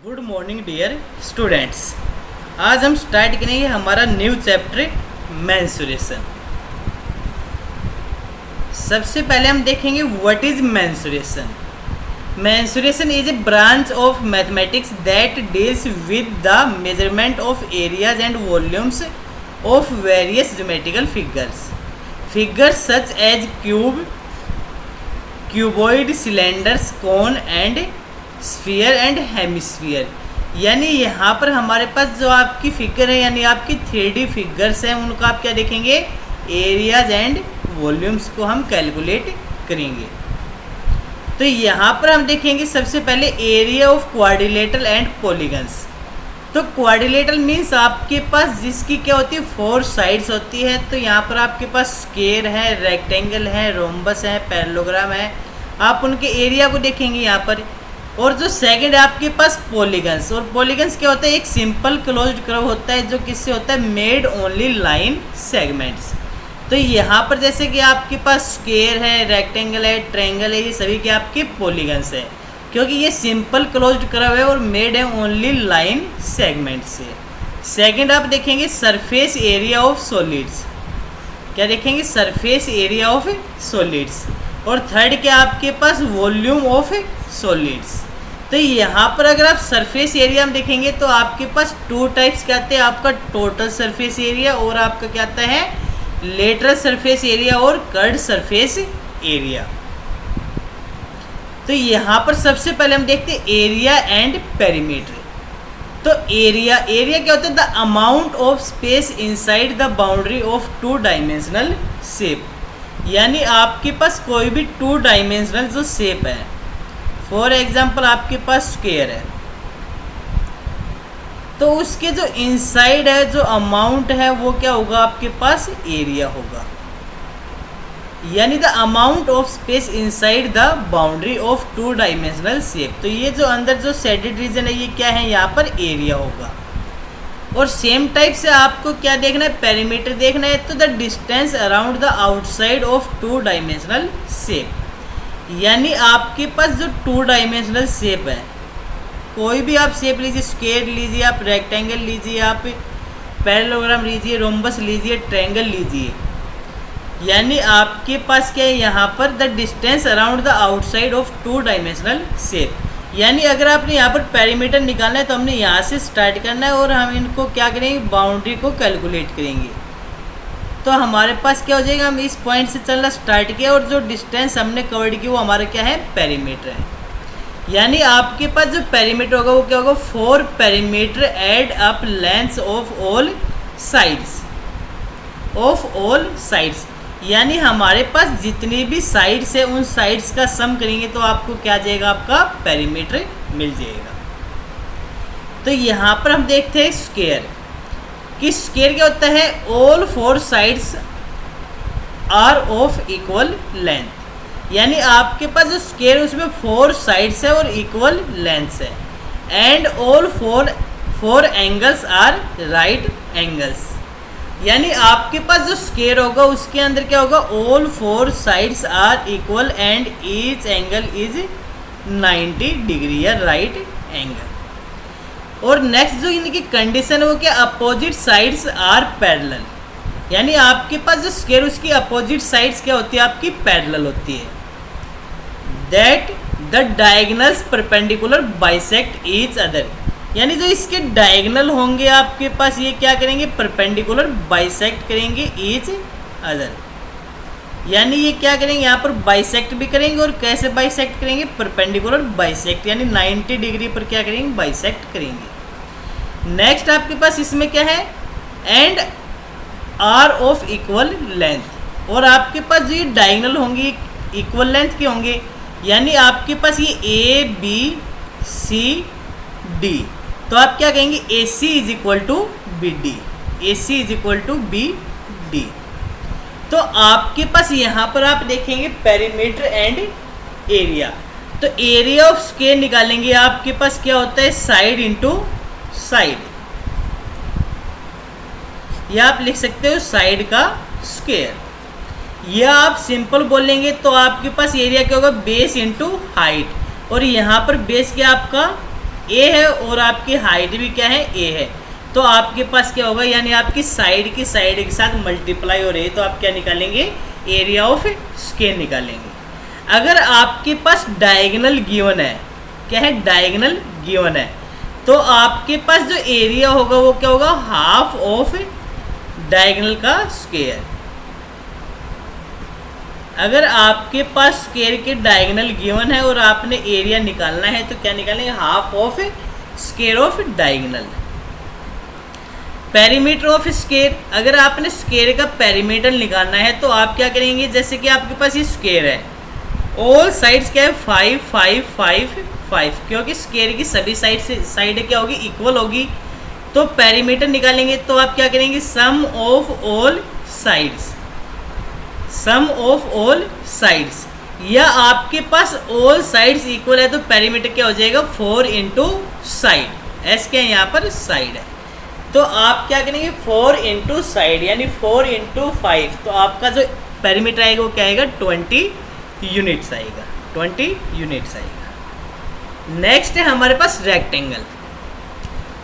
Good morning dear students. आज हम start करेंगे हमारा न्यू चैप्टर मेंसुरेशन। सबसे पहले हम देखेंगे what is mensuration. Mensuration is a branch of mathematics that deals with the measurement of areas and volumes of various geometrical figures such as cube, cuboid, cylinders, cone and sphere and hemisphere. यानी यहाँ पर हमारे पास जो आपकी figure है यानी आपकी 3D figures हैं उनको आप क्या देखेंगे, एरियाज एंड वॉल्यूम्स को हम कैलकुलेट करेंगे। तो यहाँ पर हम देखेंगे सबसे पहले area of quadrilateral and polygons. तो क्वाड्रिलेटरल मीन्स आपके पास जिसकी क्या होती है 4 साइड्स होती है। तो यहाँ पर आपके पास स्क्वायर है, रेक्टेंगल है, रोम्बस है, पैरेललोग्राम है। आप उनके एरिया को देखेंगे यहाँ पर। और जो सेकंड है आपके पास पॉलीगन्स। और पॉलीगन्स क्या होता है, एक सिंपल क्लोज्ड कर्व होता है जो किससे होता है, मेड ओनली लाइन सेगमेंट्स। तो यहाँ पर जैसे कि आपके पास स्क्वायर है, रेक्टेंगल है, ट्रायंगल है, ये सभी के आपके पॉलीगन्स है क्योंकि ये सिंपल क्लोज्ड कर्व है और मेड है ओनली लाइन सेगमेंट से। सेकंड आप देखेंगे सरफेस एरिया ऑफ सॉलिड्स। क्या देखेंगे, सरफेस एरिया ऑफ सॉलिड्स। और थर्ड क्या आपके पास वॉल्यूम ऑफ सॉलिड्स। तो यहाँ पर अगर आप सरफेस एरिया में देखेंगे तो आपके पास 2 टाइप्स क्या आते हैं, आपका टोटल सरफेस एरिया और आपका क्या आता है लेटरल सरफेस एरिया और कर्व्ड सरफेस एरिया। तो यहाँ पर सबसे पहले हम देखते हैं एरिया एंड पेरीमीटर। तो एरिया क्या होता है, the amount of space inside the boundary of 2 dimensional shape. यानी आपके पास कोई भी 2 डायमेंशनल जो शेप है, फॉर एग्जाम्पल आपके पास स्क्वायर है, तो उसके जो इनसाइड है जो अमाउंट है वो क्या होगा, आपके पास एरिया होगा। यानी the amount of space inside the boundary of 2 dimensional shape. तो ये जो अंदर जो शेडेड रीजन है ये क्या है, यहाँ पर एरिया होगा। और सेम टाइप से आपको क्या देखना है, पेरीमीटर देखना है। तो the distance around the outside of 2 dimensional shape. यानी आपके पास जो 2 डायमेंशनल शेप है, कोई भी आप शेप लीजिए, स्क्वायर लीजिए, आप रेक्टेंगल लीजिए, आप पैरेललोग्राम लीजिए, रोम्बस लीजिए, ट्रायंगल लीजिए। यानी आपके पास क्या है यहाँ पर, the distance around the outside of 2 dimensional shape. यानी अगर आपने यहाँ पर पेरीमीटर निकालना है तो हमने यहाँ से स्टार्ट करना है और हम इनको क्या करेंगे, बाउंड्री को कैलकुलेट करेंगे। तो हमारे पास क्या हो जाएगा, हम इस पॉइंट से चलना स्टार्ट किया और जो डिस्टेंस हमने कवर्ड की वो हमारा क्या है, पेरीमीटर है। यानी आपके पास जो पेरीमीटर होगा वो क्या होगा, 4 perimeter add up length of all sides. यानी हमारे पास जितनी भी साइड्स है उन साइड्स का सम करेंगे तो आपको क्या जाएगा, आपका पेरीमीटर मिल जाएगा। तो यहाँ पर हम देखते हैं स्क्वायर कि स्क्वायर क्या होता है, all 4 sides are of equal length. यानी आपके पास जो स्क्वायर उसमें 4 साइड्स है और इक्वल लेंथ है। And all 4 angles are right angles. यानी आपके पास जो स्क्वायर होगा उसके अंदर क्या होगा, all 4 sides are equal and each angle is 90 degree या राइट एंगल। और नेक्स्ट जो इनकी कंडीशन है वो क्या, अपोजिट साइड्स आर पैरेलल। यानी आपके पास जो स्क्वायर उसकी अपोजिट साइड्स क्या होती है, आपकी पैरेलल होती है। That the diagonals perpendicular bisect each other. यानी जो इसके डायगोनल होंगे आपके पास ये क्या करेंगे, परपेंडिकुलर बाइसेक्ट करेंगे ईच अदर। यानी ये क्या करेंगे, यहाँ पर बाइसेक्ट भी करेंगे और कैसे बाइसेक्ट करेंगे, परपेंडिकुलर बाइसेक्ट। यानी 90 डिग्री पर क्या करेंगे, बाइसेक्ट करेंगे। नेक्स्ट आपके पास इसमें क्या है, and are of equal length. और आपके पास जो ये डायगोनल होंगे इक्वल लेंथ के होंगे। यानी आपके पास ये ए बी सी डी, तो आप क्या कहेंगे, A C is equal to B D, A C is equal to B D. तो आपके पास यहाँ पर आप देखेंगे पेरीमीटर एंड एरिया। तो एरिया ऑफ स्क्वायर निकालेंगे, आपके पास क्या होता है, साइड इंटू साइड, या आप लिख सकते हो साइड का स्क्वायर। या आप सिंपल बोलेंगे तो आपके पास एरिया क्या होगा, बेस इंटू हाइट। और यहाँ पर बेस क्या आपका ए है और आपकी हाइट भी क्या है, ए है, तो आपके पास क्या होगा, यानी आपकी साइड की साइड के साथ मल्टीप्लाई हो रही है, तो आप क्या निकालेंगे, एरिया ऑफ स्क्वायर निकालेंगे। अगर आपके पास डायगोनल गिवन है, क्या है, डायगोनल गिवन है, तो आपके पास जो एरिया होगा वो क्या होगा, हाफ ऑफ डायगोनल का स्क्वायर। अगर आपके पास स्क्वायर के डायगोनल गिवन है और आपने एरिया निकालना है तो क्या निकालेंगे, half of square of diagonal. Perimeter of square, अगर आपने स्क्वायर का पेरीमीटर निकालना है तो आप क्या करेंगे, जैसे कि आपके पास ये स्क्वायर है, ऑल साइड्स क्या है, 5 5 5 5, क्योंकि स्क्वायर की सभी साइड क्या होगी, इक्वल होगी, तो पेरीमीटर निकालेंगे तो आप क्या करेंगे, sum of all sides, sum of all sides, या आपके पास ऑल साइड्स इक्वल है तो पेरीमीटर क्या हो जाएगा, 4 इंटू साइड, एस क्या है यहाँ पर साइड है, तो आप क्या करेंगे 4 इंटू साइड यानी 4 इंटू 5, तो आपका जो पेरीमीटर आएगा वो क्या आएगा, 20 यूनिट्स आएगा, 20 यूनिट्स आएगा। नेक्स्ट है हमारे पास रेक्टेंगल।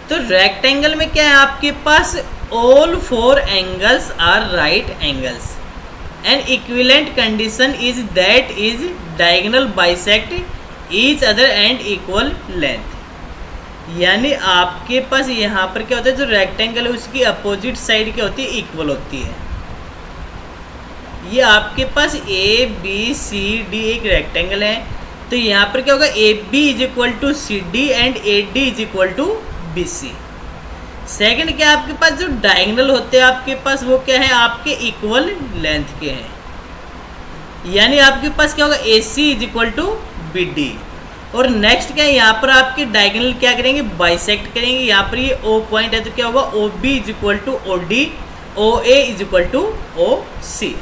तो रेक्टेंगल में क्या है, आपके पास all 4 angles are right angles, an equivalent condition is that is diagonal bisect each other and equal length. यानी आपके पास यहाँ पर क्या होता है, जो रेक्टेंगल है उसकी अपोजिट साइड क्या होती है, इक्वल होती है। ये आपके पास ए बी सी डी एक रेक्टेंगल है, तो यहाँ पर क्या होगा, A B is equal to C D and A D is equal to B C. Second क्या, आपके पास जो डायगोनल होते हैं आपके पास वो क्या है, आपके इक्वल लेंथ के हैं, यानी आपके पास क्या होगा, A C is equal to B D. और नेक्स्ट क्या है, यहाँ पर आपके डायगोनल क्या करेंगे, बाइसेक्ट करेंगे, यहाँ पर ये ओ पॉइंट है तो क्या होगा, O B is equal to O D, O A is equal to O C.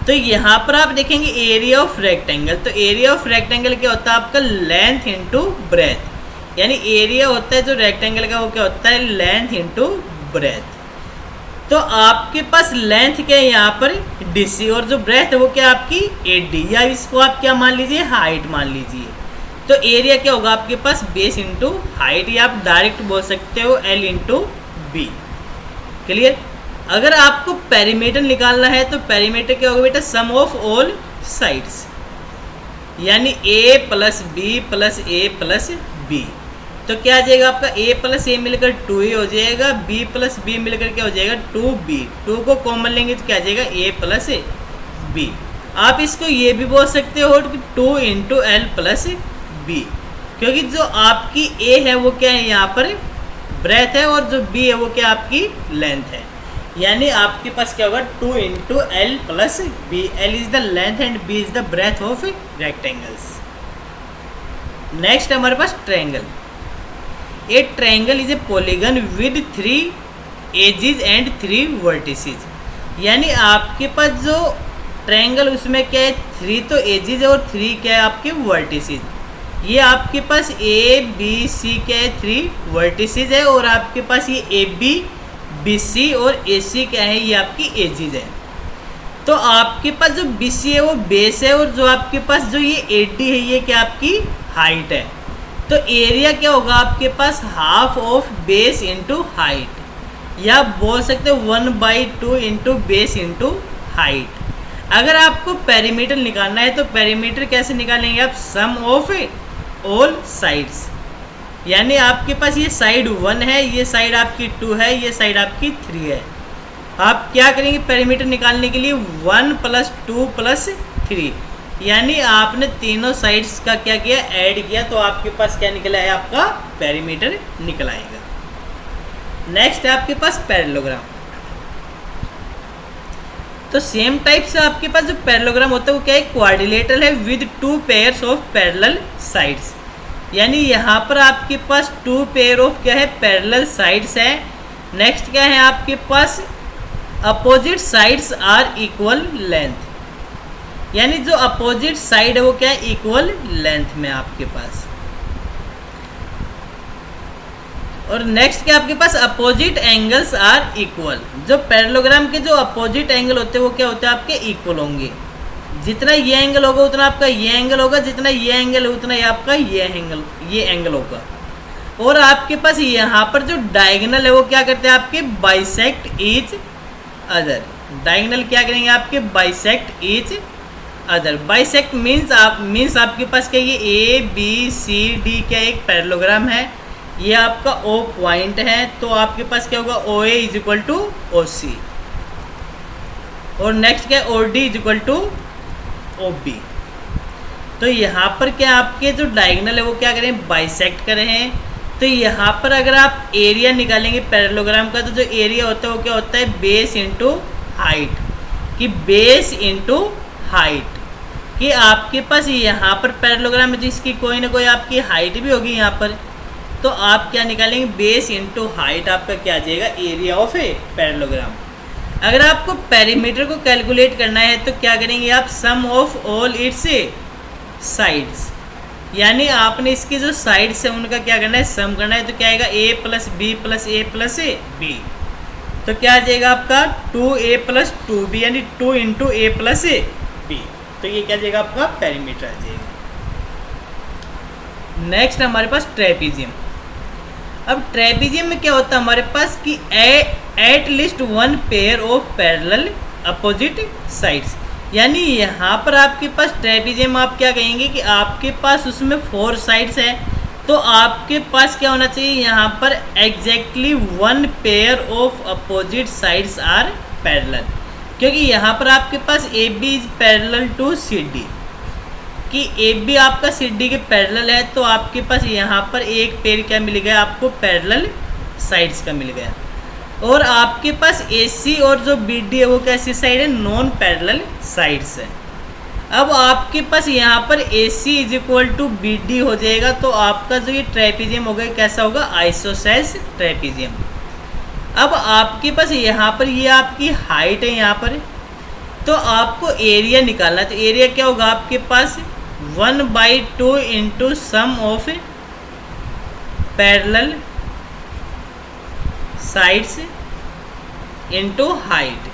तो यहाँ पर आप देखेंगे एरिया ऑफ रेक्टेंगल, तो एरिया ऑफ रेक्टेंगल क्या होता है आपका, लेंथ इंटू ब्रेथ, यानी एरिया होता है जो रेक्टेंगल का वो क्या होता है, लेंथ इंटू ब्रेथ। तो आपके पास लेंथ क्या है यहाँ पर डी सी, और जो ब्रेथ है वो क्या आपकी ए डी, या इसको आप क्या मान लीजिए, हाइट मान लीजिए। तो एरिया क्या होगा आपके पास, बेस इंटू हाइट, या आप डायरेक्ट बोल सकते हो एल इंटू बी। क्लियर। अगर आपको पेरीमीटर निकालना है तो पेरीमीटर क्या होगा बेटा, सम ऑफ ऑल साइड्स, यानी ए plus B plus A plus B. तो क्या आ जाएगा आपका, ए प्लस ए मिलकर 2a हो जाएगा, बी प्लस बी मिलकर क्या हो जाएगा 2b, 2 को कॉमन लेंगे तो क्या आ जाएगा a प्लस बी। आप इसको ये भी बोल सकते हो कि 2 इंटू एल प्लस बी, क्योंकि जो आपकी a है वो क्या है यहाँ पर ब्रेथ है और जो b है वो क्या आपकी लेंथ है, यानी आपके पास क्या होगा 2 into L plus B, L is the length and B is the breadth of rectangles. Next हमारे पास triangle. A triangle is a polygon with 3 edges and 3 vertices, यानी आपके पास जो ट्रायंगल उसमें क्या है, 3 तो एजेस है और 3 क्या है आपके वर्टिसेस। ये आपके पास ए बी सी क्या है 3 वर्टिसेस है, और आपके पास ये ए बी बी सी और ए सी क्या है, ये आपकी एजेस है। तो आपके पास जो बी सी है वो बेस है, और जो आपके पास जो ये ए डी है ये क्या आपकी हाइट है। तो एरिया क्या होगा आपके पास, half of base into height, या बोल सकते हो 1/2 इंटू बेस इंटू हाइट। अगर आपको पेरीमीटर निकालना है तो पेरीमीटर कैसे निकालेंगे आप, सम ऑफ ऑल साइड्स, यानी आपके पास ये साइड 1 है, ये साइड आपकी 2 है, ये साइड आपकी 3 है। आप क्या करेंगे पेरीमीटर निकालने के लिए 1 + 2 + 3, यानी आपने तीनों साइड्स का क्या किया, ऐड किया, तो आपके पास क्या निकला है, आपका पेरीमीटर निकल आएगा। नेक्स्ट है आपके पास पैरेललोग्राम। तो सेम टाइप से आपके पास जो पैरेललोग्राम होता है वो क्या है, क्वाड्रिलेटरल है with 2 pairs of parallel sides, यानी यहाँ पर आपके पास 2 पेयर ऑफ क्या है पैरेलल साइड्स है। नेक्स्ट क्या है आपके पास, opposite sides are equal length, यानी जो अपोजिट साइड है वो क्या है इक्वल लेंथ में आपके पास। और नेक्स्ट क्या आपके पास, अपोजिट एंगल्स आर इक्वल, जो पैरेललोग्राम के जो अपोजिट एंगल होते हैं वो क्या होते हैं आपके इक्वल होंगे। जितना ये एंगल होगा उतना आपका ये एंगल होगा, जितना ये एंगल है उतना ये आपका ये एंगल होगा। और आपके पास यहाँ पर जो डायगोनल है वो क्या करते हैं आपके बाइसेक्ट ईच अदर। डायगोनल क्या करेंगे आपके bisect each other. Bisect means आपके पास क्या ये ए बी सी डी क्या एक पैरेललोग्राम है, ये आपका ओ पॉइंट है, तो आपके पास क्या होगा O A is equal to O C, और नेक्स्ट क्या है O D is equal to O B. तो यहाँ पर क्या आपके जो डायगोनल है वो क्या करें बाइसेक्ट कर रहे हैं। तो यहाँ पर अगर आप एरिया निकालेंगे पैरेललोग्राम का, तो जो एरिया होता है वो क्या होता है बेस इंटू हाइट, कि बेस इंटू हाइट, कि आपके पास यहाँ पर पैरेललोग्राम है जिसकी कोई ना कोई आपकी हाइट भी होगी यहाँ पर, तो आप क्या निकालेंगे बेस इंटू हाइट, आपका क्या आ जाएगा एरिया ऑफ ए पैरेललोग्राम। अगर आपको पेरीमीटर को कैलकुलेट करना है तो क्या करेंगे आप sum of all it's sides, यानी आपने इसकी जो साइड्स है उनका क्या करना है सम करना है। तो क्या आएगा a plus B plus A plus A B, तो क्या आ जाएगा आपका 2a प्लस 2b यानी 2 into A plus A B. तो ये क्या जाएगा आपका पेरीमीटर आ जाएगा। नेक्स्ट हमारे पास ट्रेपीजियम। अब ट्रेपीजियम में क्या होता है हमारे पास कि at least one pair of parallel opposite sides, यानी यहाँ पर आपके पास ट्रेपीजियम आप क्या कहेंगे कि आपके पास उसमें 4 साइड्स है, तो आपके पास क्या होना चाहिए यहाँ पर exactly one pair of opposite sides are parallel, क्योंकि यहाँ पर आपके पास A B is parallel to C D, कि ए बी आपका सी डी के पैरेलल है, तो आपके पास यहाँ पर एक पेयर क्या मिल गया आपको पैरेलल साइड्स का मिल गया। और आपके पास ए सी और जो बी डी है वो कैसी साइड है नॉन पैरेलल साइड्स है। अब आपके पास यहाँ पर A C is equal to B D हो जाएगा, तो आपका जो ये ट्रेपीजियम होगा कैसा होगा आइसोसेलेस ट्रेपीजियम। अब आपके पास यहाँ पर ये आपकी हाइट है यहाँ पर, तो आपको एरिया निकालना है, तो एरिया क्या होगा आपके पास 1/2 into sum of parallel sides into height,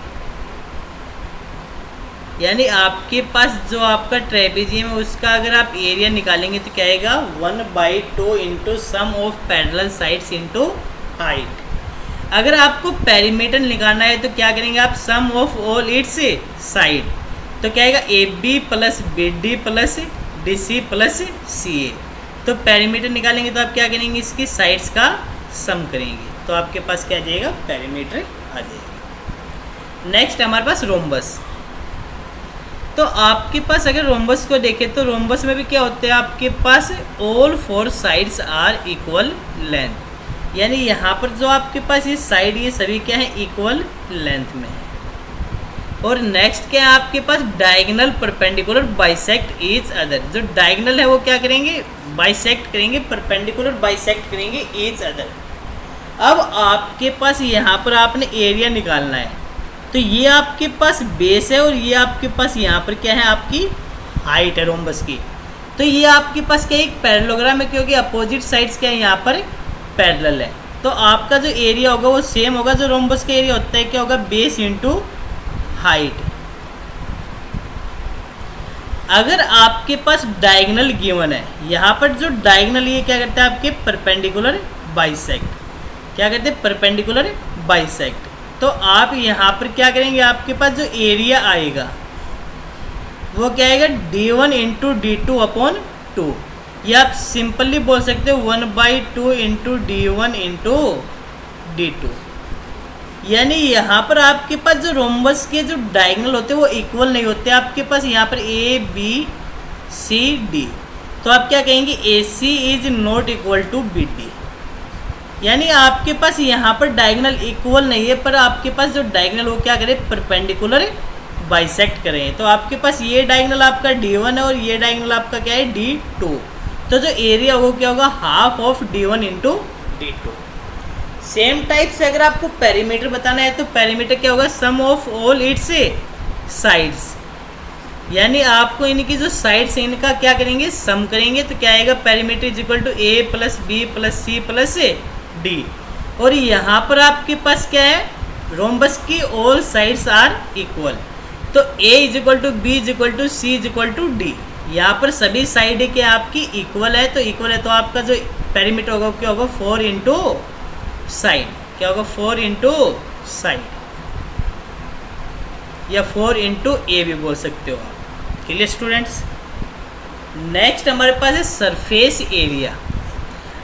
यानी आपके पास जो आपका ट्रेपीजियम है उसका अगर आप एरिया निकालेंगे तो क्या आएगा 1/2 into sum of parallel sides into height. अगर आपको पेरीमीटर निकालना है तो क्या करेंगे आप sum of all its side, तो क्या आएगा A B plus B D plus D C plus C A. तो पेरीमीटर निकालेंगे तो आप क्या करेंगे इसकी साइड्स का सम करेंगे, तो आपके पास क्या आ जाएगा पेरीमीटर आ जाएगा। नेक्स्ट हमारे पास रोम्बस। तो आपके पास अगर रोम्बस को देखें तो रोम्बस में भी क्या होते हैं आपके पास all 4 sides are equal length, यानी यहाँ पर जो आपके पास ये साइड ये सभी क्या है इक्वल लेंथ में है। और नेक्स्ट क्या है आपके पास diagonal perpendicular bisect each other. जो डायगोनल है वो क्या करेंगे बाइसेक्ट करेंगे, परपेंडिकुलर बाइसेक्ट करेंगे ईच अदर। अब आपके पास यहाँ पर आपने एरिया निकालना है, तो ये आपके पास बेस है और ये आपके पास यहाँ पर क्या है आपकी हाइट है रोम्बस की। तो ये आपके पास क्या एक पैरेललोग्राम है, क्योंकि अपोजिट साइड्स क्या है यहाँ पर पैरेलल है, तो आपका जो एरिया होगा वो सेम होगा जो रोम्बस का एरिया होता है, क्या होगा बेस इंटू हाइट। अगर आपके पास डायगोनल गिवन है, यहाँ पर जो डायगोनल ये क्या करता है आपके परपेंडिकुलर बाइसेक्ट, क्या कहते हैं परपेंडिकुलर बाइसेक्ट। तो आप यहाँ पर क्या करेंगे आपके पास जो एरिया आएगा वो क्या आएगा d1 इंटू d2 अपॉन 2, या आप सिंपली बोल सकते हो 1/2 इंटू d1 इंटू d2। यानी यहाँ पर आपके पास जो रोम्बस के जो डायगोनल होते हैं वो इक्वल नहीं होते, आपके पास यहाँ पर ए बी सी डी, तो आप क्या कहेंगे A C is not equal to B D, यानी आपके पास यहाँ पर डायगोनल इक्वल नहीं है, पर आपके पास जो डायगोनल वो क्या करे परपेंडिकुलर बाइसेक्ट करें। तो आपके पास ये डायगोनल आपका d1 है और ये डायगोनल आपका क्या है d2, तो जो एरिया वो क्या होगा half of d1 into d2। Same type से अगर आपको पेरीमीटर बताना है तो पेरीमीटर क्या होगा सम ऑफ ऑल इट्स साइड्स, यानी आपको इनकी जो साइड्स है इनका क्या करेंगे सम करेंगे, तो क्या आएगा perimeter is equal to A plus B plus C plus D. और यहाँ पर आपके पास क्या है रोम्बस की ऑल साइड्स आर इक्वल, तो A is equal to B is equal to C is equal to D, यहाँ पर सभी साइड के आपकी इक्वल है, तो इक्वल है तो आपका जो पेरीमीटर होगा क्या होगा 4 इंटू साइड, क्या होगा 4 इंटू साइड, या 4 इंटू ए भी बोल सकते हो आप। Clear students. नेक्स्ट हमारे पास है सरफेस एरिया।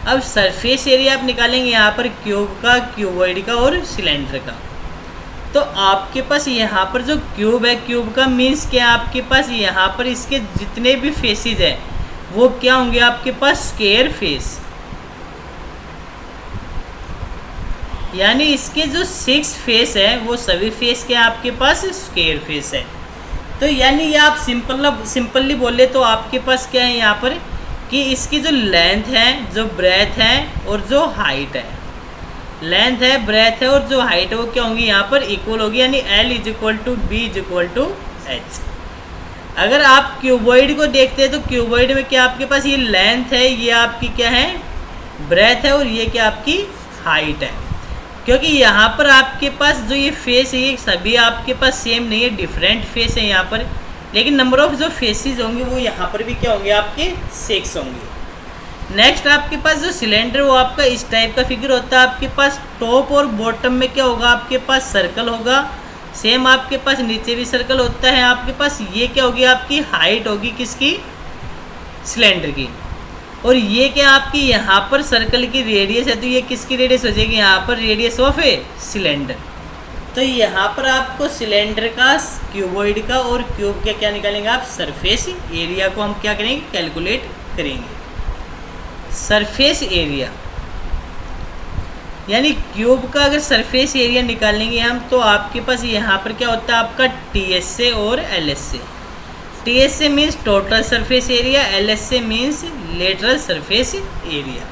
अब सरफेस एरिया आप निकालेंगे यहाँ पर क्यूब का, क्यूबॉइड का और सिलेंडर का। तो आपके पास यहाँ पर जो क्यूब है, क्यूब का मीन्स क्या, आपके पास यहाँ पर इसके जितने भी फेसेस है वो क्या होंगे आपके पास स्क्वायर फेस, यानी इसके जो 6 फेस है वो सभी फेस के आपके पास स्क्वायर फेस है। तो यानी ये आप सिंपली बोले तो आपके पास क्या है यहाँ पर कि इसकी जो लेंथ है, जो ब्रेथ है और जो हाइट है, लेंथ है, ब्रेथ है और जो हाइट है वो क्या होंगी यहाँ पर इक्वल होगी, यानी L is equal to B is equal to H. अगर आप क्यूबॉइड को देखते हैं तो क्यूबॉइड में क्या आपके पास ये लेंथ है, ये आपकी क्या है ब्रेथ है और ये क्या आपकी हाइट है। क्योंकि यहाँ पर आपके पास जो ये फेस है ये सभी आपके पास सेम नहीं है, डिफरेंट फेस है यहाँ पर, लेकिन नंबर ऑफ जो फेसेस होंगे वो यहाँ पर भी क्या होंगे आपके 6 होंगे। नेक्स्ट आपके पास जो सिलेंडर वो आपका इस टाइप का फिगर होता है, आपके पास टॉप और बॉटम में क्या होगा आपके पास सर्कल होगा, सेम आपके पास नीचे भी सर्कल होता है। आपके पास ये क्या होगी आपकी हाइट होगी किसकी, सिलेंडर की, और ये क्या आपकी यहाँ पर सर्कल की रेडियस है, तो ये किसकी रेडियस हो जाएगी यहाँ पर रेडियस ऑफ ए सिलेंडर। तो यहाँ पर आपको सिलेंडर का, क्यूबॉइड का और क्यूब का क्या निकालेंगे आप, सरफेस एरिया को हम क्या करेंगे कैलकुलेट करेंगे। सरफेस एरिया यानी क्यूब का अगर सरफेस एरिया निकालेंगे हम तो आपके पास यहाँ पर क्या होता है आपका TSA और LSA। TSA means total surface area, LSA means lateral surface area.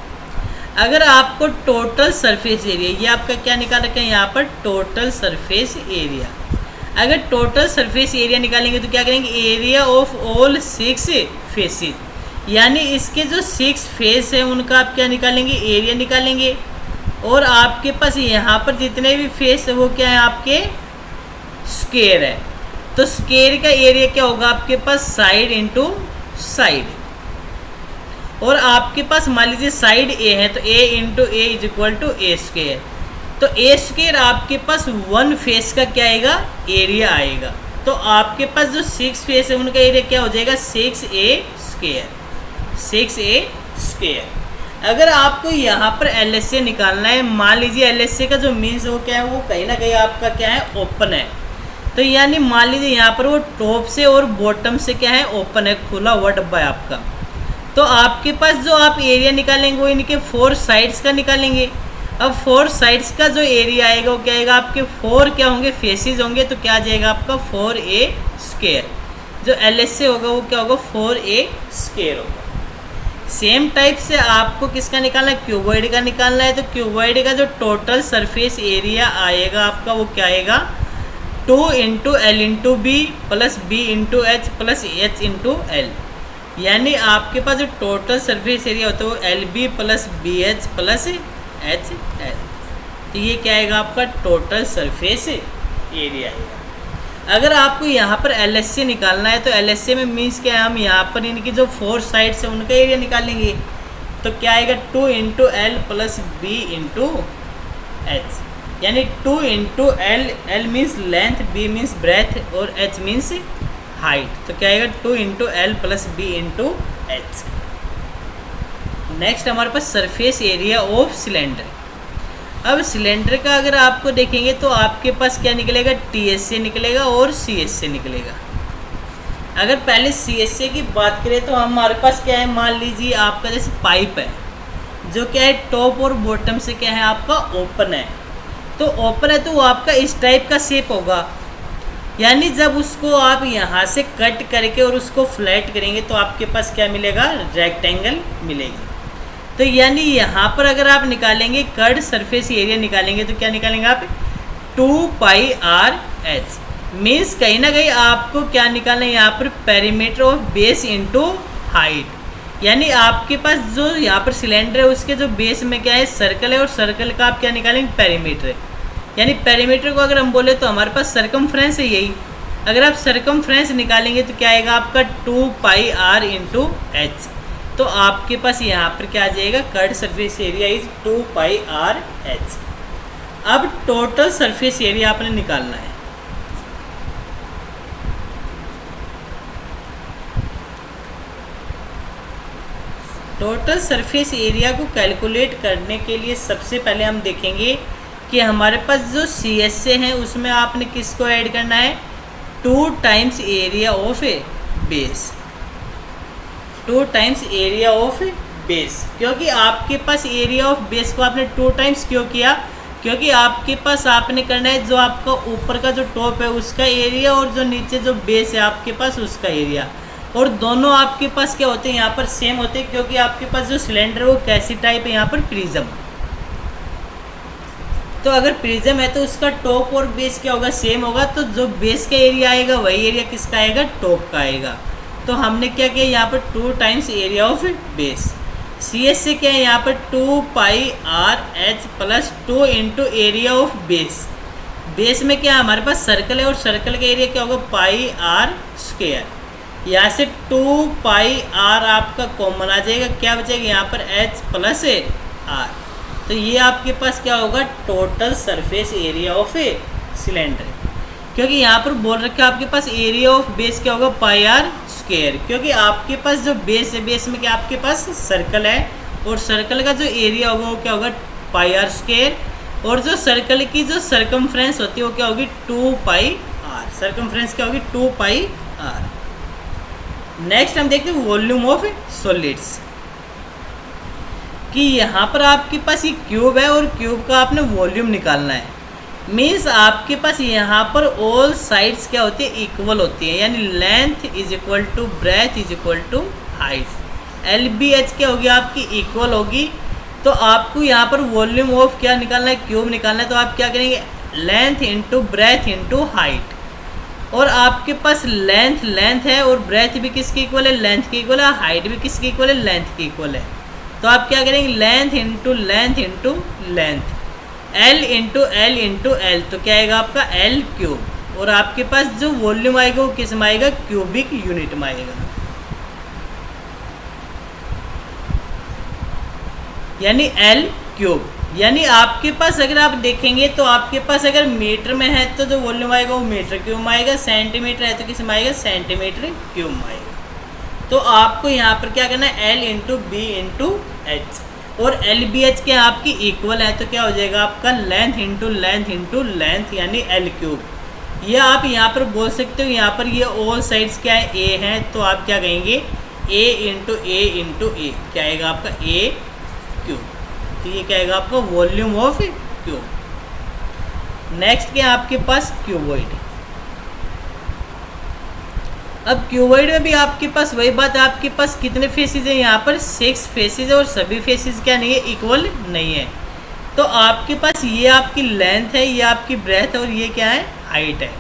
अगर आपको टोटल सरफेस एरिया, ये आपका क्या निकाल रखा है यहाँ पर टोटल सरफेस एरिया, अगर टोटल सरफेस एरिया निकालेंगे तो क्या करेंगे एरिया ऑफ ऑल 6 फेसेस, यानी इसके जो 6 फेस हैं उनका आप क्या निकालेंगे एरिया निकालेंगे, और आपके पास यहाँ पर जितने भी फेस है वो क्या है आपके स्क्वायर है, तो स्क्वायर का एरिया क्या होगा आपके पास साइड इंटू साइड, और आपके पास मान लीजिए साइड ए है तो A into A is equal to A square, तो ए स्क्वायर आपके पास 1 फेस का क्या आएगा एरिया आएगा, तो आपके पास जो 6 फेस है उनका एरिया क्या हो जाएगा 6A स्क्वायर, 6A स्क्वायर। अगर आपको यहाँ पर LSA निकालना है, मान लीजिए LSA का जो मीन्स वो क्या है वो कहीं ना कहीं आपका क्या है ओपन है, तो यानी मान लीजिए यहाँ पर वो टॉप से और बॉटम से क्या है ओपन है, खुला हुआ डब्बा है आपका, तो आपके पास जो आप एरिया निकालेंगे वो इनके 4 साइड्स का निकालेंगे। अब 4 साइड्स का जो एरिया आएगा वो क्या आएगा आपके 4 क्या होंगे फेसेस होंगे, तो क्या आ जाएगा आपका 4A स्क्वायर, जो LSA होगा वो क्या होगा 4A स्क्वायर होगा। सेम टाइप से आपको किसका निकालना है क्यूबॉइड का निकालना है, तो क्यूबॉइड का जो टोटल सरफेस एरिया आएगा आपका वो क्या आएगा 2 into L into B plus B into H plus H into L, यानी आपके पास जो टोटल सरफेस एरिया होता है वो LB plus BH plus HL, तो ये क्या आएगा आपका टोटल सरफेस एरिया आएगा। अगर आपको यहाँ पर LSA निकालना है तो LSA में मीन्स क्या है हम यहाँ पर इनकी जो 4 साइड्स है उनका एरिया निकालेंगे, तो क्या आएगा 2 into L plus B into H, यानी 2 into L means length, B means breadth और H मीन्स हाइट, तो क्या आएगा 2 into L plus B into H। Next हमारे पास सरफेस एरिया ऑफ सिलेंडर। अब सिलेंडर का अगर आपको देखेंगे तो आपके पास क्या निकलेगा TSA निकलेगा और CSA निकलेगा। अगर पहले CSA की बात करें तो हमारे पास क्या है, मान लीजिए आपका जैसे पाइप है जो क्या है टॉप और बॉटम से क्या है आपका ओपन है, तो ओपन है तो वो आपका इस टाइप का शेप होगा, यानी जब उसको आप यहाँ से कट करके और उसको फ्लैट करेंगे तो आपके पास क्या मिलेगा रेक्टेंगल मिलेगी। तो यानी यहाँ पर अगर आप निकालेंगे कर्ड सरफेस एरिया निकालेंगे तो क्या निकालेंगे आप 2πr/h, मीन्स कहीं ना कहीं आपको क्या निकालना है यहाँ पर perimeter of base into height, यानी आपके पास जो यहाँ पर सिलेंडर है उसके जो बेस में क्या है सर्कल है और सर्कल का आप क्या निकालेंगे पेरीमीटर, यानी पेरीमीटर को अगर हम बोले तो हमारे पास सरकमफ्रेंस है यही, अगर आप सरकमफ्रेंस निकालेंगे तो क्या आएगा आपका 2 पाई आर इंटू एच। तो आपके पास यहाँ पर क्या आ जाएगा, curved surface area is 2 pi R H. अब टोटल सरफेस एरिया आपने निकालना है। टोटल सरफेस एरिया को कैलकुलेट करने के लिए सबसे पहले हम देखेंगे कि हमारे पास जो सी एस ए हैं उसमें आपने किसको ऐड करना है, 2 times area of A base, 2 times area of base. क्योंकि आपके पास एरिया ऑफ बेस को आपने 2 टाइम्स क्यों किया, क्योंकि आपके पास आपने करना है जो आपका ऊपर का जो टॉप है उसका एरिया और जो नीचे जो बेस है आपके पास उसका एरिया, और दोनों आपके पास क्या होते हैं यहाँ पर सेम होते हैं, क्योंकि आपके पास जो सिलेंडर वो कैसी टाइप है यहाँ पर प्रिज्म। तो अगर प्रिज्म है तो उसका टॉप और बेस क्या होगा, सेम होगा। तो जो बेस का एरिया आएगा वही एरिया किसका आएगा, टॉप का आएगा। तो हमने क्या किया यहाँ पर 2 times area of base. C S से क्या है यहाँ पर 2 pi R H plus 2 into area of base. Base में क्या हमारे पास सर्कल है और सर्कल का एरिया क्या होगा, पाई आर स्क्वायर। यहाँ से 2 पाई आर आपका कॉमन आ जाएगा, क्या बचेगा यहाँ पर एच प्लस आर। तो ये आपके पास क्या होगा, total surface area of a cylinder. क्योंकि यहाँ पर बोल रखा है आपके पास एरिया ऑफ बेस क्या होगा, पाई आर स्क्वायर। क्योंकि आपके पास जो बेस है, बेस में क्या आपके पास सर्कल है और सर्कल का जो एरिया होगा वो क्या होगा, पाई आर स्क्वायर। और जो सर्कल की जो सरकमफ्रेंस होती है वो क्या होगी, 2 पाई आर। सरकमफ्रेंस क्या होगी, 2 पाई आर। नेक्स्ट हम देखते हैं वॉल्यूम ऑफ सॉलिड्स, कि यहाँ पर आपके पास ये क्यूब है और क्यूब का आपने वॉल्यूम निकालना है। मीन्स आपके पास यहाँ पर ऑल साइड्स क्या होती है, इक्वल होती है, यानी length is equal to breadth is equal to height. L B H क्या होगी आपकी, इक्वल होगी। तो आपको यहाँ पर वॉल्यूम ऑफ क्या निकालना है, क्यूब निकालना है। तो आप क्या करेंगे, length into breadth into height. और आपके पास लेंथ है और ब्रेथ भी किसकी इक्वल है, लेंथ की इक्वल है, हाइट भी किसकी इक्वल है, लेंथ की इक्वल है। तो आप क्या करेंगे, length into length into length, L into L into L. तो क्या आएगा आपका एल क्यूब। और आपके पास जो वॉल्यूम आएगा वो किस में आएगा, क्यूबिक यूनिट में आएगा, यानी एल क्यूब। यानी आपके पास अगर आप देखेंगे तो आपके पास अगर मीटर में है तो जो वॉल्यूम आएगा वो मीटर क्यूब में आएगा, सेंटीमीटर है तो किस में आएगा, सेंटीमीटर क्यूब में आएगा। तो आपको यहाँ पर क्या करना है, L into B into H. और एल बी एच के आपकी इक्वल है तो क्या हो जाएगा आपका, लेंथ इंटू लेंथ यानी एल क्यूब। ये आप यहाँ पर बोल सकते हो, यहाँ पर ये ऑल साइड्स क्या है, ए हैं, तो आप क्या कहेंगे, ए इंटू ए क्या आएगा आपका, ए क्यूब। तो ये क्या आएगा आपका वॉल्यूम ऑफ क्यूब। नेक्स्ट क्या आपके पास, क्यूबॉइड। अब क्यूबॉइड में भी आपके पास वही बात है, आपके पास कितने फेसेस हैं, यहाँ पर 6 फेसेस है और सभी फेसेस क्या नहीं है, इक्वल नहीं है। तो आपके पास ये आपकी लेंथ है, ये आपकी ब्रेथ है और ये क्या है, हाइट है।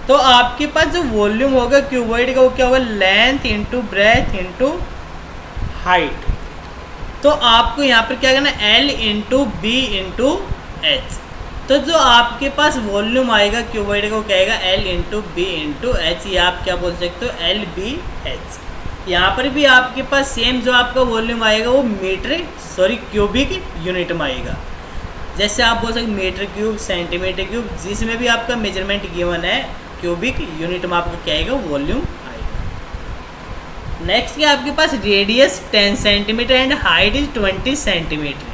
तो आपके पास जो वॉल्यूम होगा क्यूबॉइड का वो क्या होगा, length into breadth into height. तो आपको यहाँ पर क्या करना है, L into B into H. तो जो आपके पास वॉल्यूम आएगा क्यूबॉइड का वो क्या आएगा, L into B into H. ये आप क्या बोल सकते हो, एल बी एच। यहाँ पर भी आपके पास सेम जो आपका वॉल्यूम आएगा वो क्यूबिक यूनिट में आएगा। जैसे आप बोल सकते मीटर क्यूब, सेंटीमीटर क्यूब, जिसमें भी आपका मेजरमेंट गिवन है क्यूबिक यूनिट में आपका क्या आएगा, वॉल्यूम आएगा। नेक्स्ट क्या आपके पास, radius 10 centimetre and height is 20 centimetre.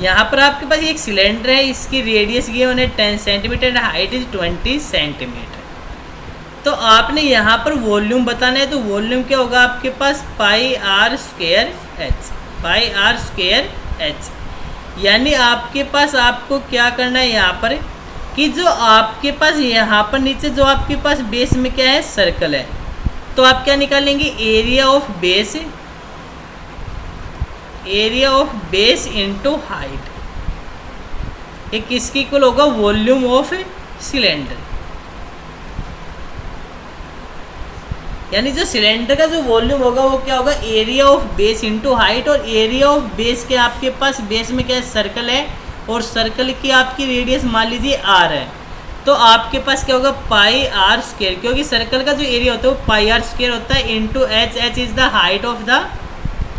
यहाँ पर आपके पास एक सिलेंडर है, इसकी रेडियस गिवन है 10 centimetre and height is 20 centimetre. तो आपने यहाँ पर वॉल्यूम बताना है, तो वॉल्यूम क्या होगा आपके पास, pi R square H, pi R square H. यानी आपके पास आपको क्या करना है यहाँ पर, कि जो आपके पास यहाँ पर नीचे जो आपके पास बेस में क्या है, सर्कल है। तो आप क्या निकालेंगे, area of base, area of base into height. ये किसकी इक्वल होगा, वॉल्यूम ऑफ सिलेंडर। यानी जो सिलेंडर का जो वॉल्यूम होगा वो क्या होगा, area of base into height. और एरिया ऑफ बेस के आपके पास बेस में क्या है, सर्कल है और सर्कल की आपकी रेडियस मान लीजिए आर है। तो आपके पास क्या होगा पाई आर स्क्वायर, क्योंकि सर्कल का जो एरिया होता है वो पाई आर स्क्वायर होता है into H. H is the height of the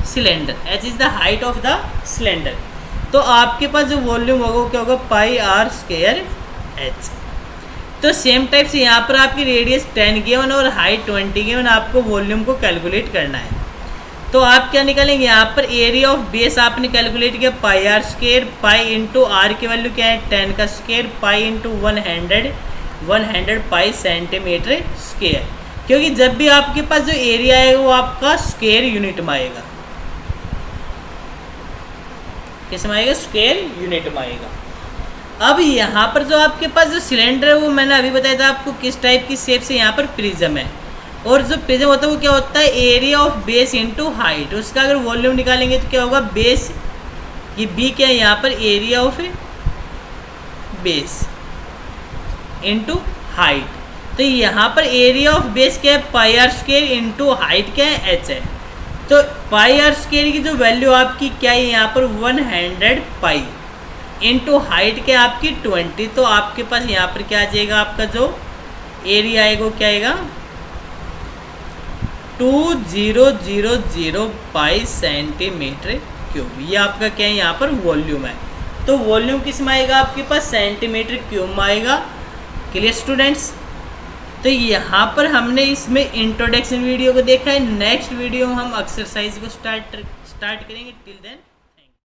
cylinder, H is the height of the cylinder. तो आपके पास जो वॉल्यूम होगा वो क्या होगा पाई आर स्क्वायर एच। तो सेम टाइप से यहाँ पर आपकी रेडियस 10 गिवन और हाइट 20 गिवन, आपको वॉल्यूम को कैलकुलेट करना है। तो आप क्या निकालेंगे यहाँ पर एरिया ऑफ बेस आपने कैलकुलेट किया पाई R square, pi into are की वैल्यू क्या है 10 का स्क्वायर, पाई इंटू 100 पाई सेंटीमीटर स्क्वायर, क्योंकि जब भी आपके पास जो एरिया है वो आपका स्क्वायर यूनिट में आएगा। किस में आएगा? स्क्वायर यूनिट में आएगा। अब यहाँ पर जो आपके पास जो सिलेंडर है वो मैंने अभी बताया था आपको किस टाइप की शेप से, यहाँ पर प्रिज्म है। और जो प्रिज्म होता है वो क्या होता है area of base into height. उसका अगर वॉल्यूम निकालेंगे तो क्या होगा बेस, ये बी क्या है यहाँ पर area of base into height. तो यहाँ पर एरिया ऑफ बेस क्या है पाई आर स्क्वायर इनटू हाइट क्या है एच है। तो पाई आर स्क्वायर की जो वैल्यू आपकी क्या है यहाँ पर 100 पाई इनटू हाइट क्या आपकी 20। तो आपके पास यहाँ पर क्या आ जाएगा आपका जो एरिया आएगा वो क्या आएगा 2000 पाई सेंटीमीटर क्यूब। ये आपका क्या है यहाँ पर वॉल्यूम है। तो वॉल्यूम किस में आएगा आपके पास सेंटीमीटर क्यूब में आएगा। Clear students? तो यहाँ पर हमने इसमें इंट्रोडक्शन वीडियो को देखा है। नेक्स्ट वीडियो में हम एक्सरसाइज को स्टार्ट करेंगे। Till then